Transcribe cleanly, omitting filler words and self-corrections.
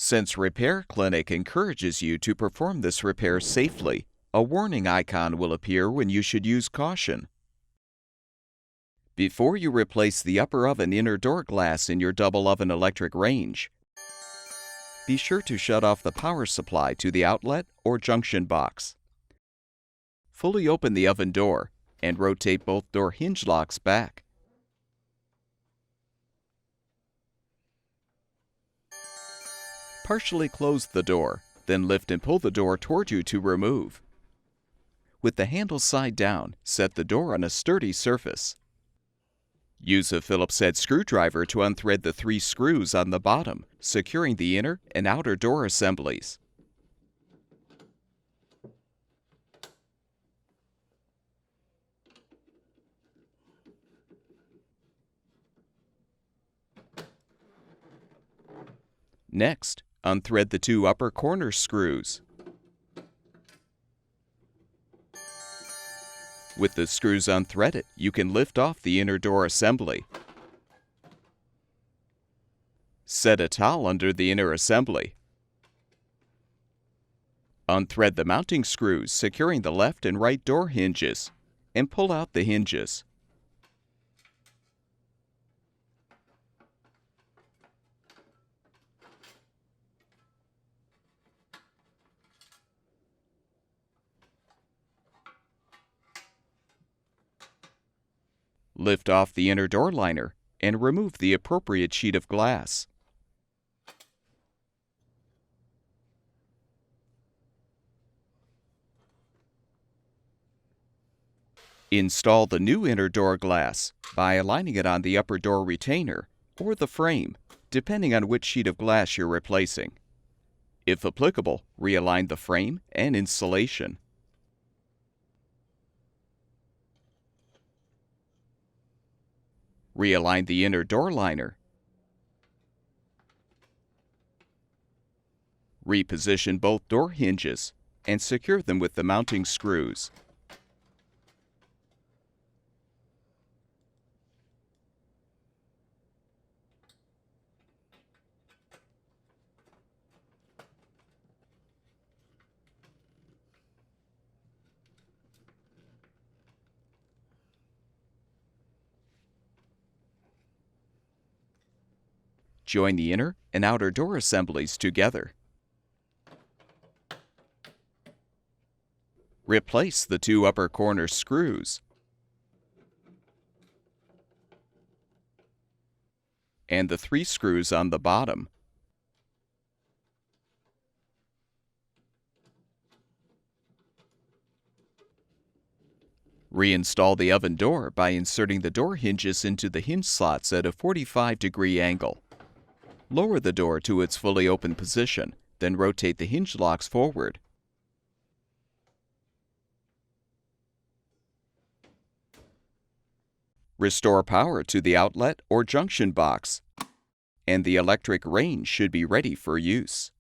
Since Repair Clinic encourages you to perform this repair safely, a warning icon will appear when you should use caution. Before you replace the upper oven inner door glass in your double oven electric range, be sure to shut off the power supply to the outlet or junction box. Fully open the oven door and rotate both door hinge locks back. Partially close the door, then lift and pull the door toward you to remove. With the handle side down, set the door on a sturdy surface. Use a Phillips head screwdriver to unthread the 3 screws on the bottom, securing the inner and outer door assemblies. Next, unthread the 2 upper corner screws. With the screws unthreaded, you can lift off the inner door assembly. Set a towel under the inner assembly. Unthread the mounting screws securing the left and right door hinges, and pull out the hinges. Lift off the inner door liner and remove the appropriate sheet of glass. Install the new inner door glass by aligning it on the upper door retainer or the frame, depending on which sheet of glass you're replacing. If applicable, realign the frame and insulation. Realign the inner door liner. Reposition both door hinges and secure them with the mounting screws. Join the inner and outer door assemblies together. Replace the 2 upper corner screws and the 3 screws on the bottom. Reinstall the oven door by inserting the door hinges into the hinge slots at a 45-degree angle. Lower the door to its fully open position, then rotate the hinge locks forward. Restore power to the outlet or junction box, and the electric range should be ready for use.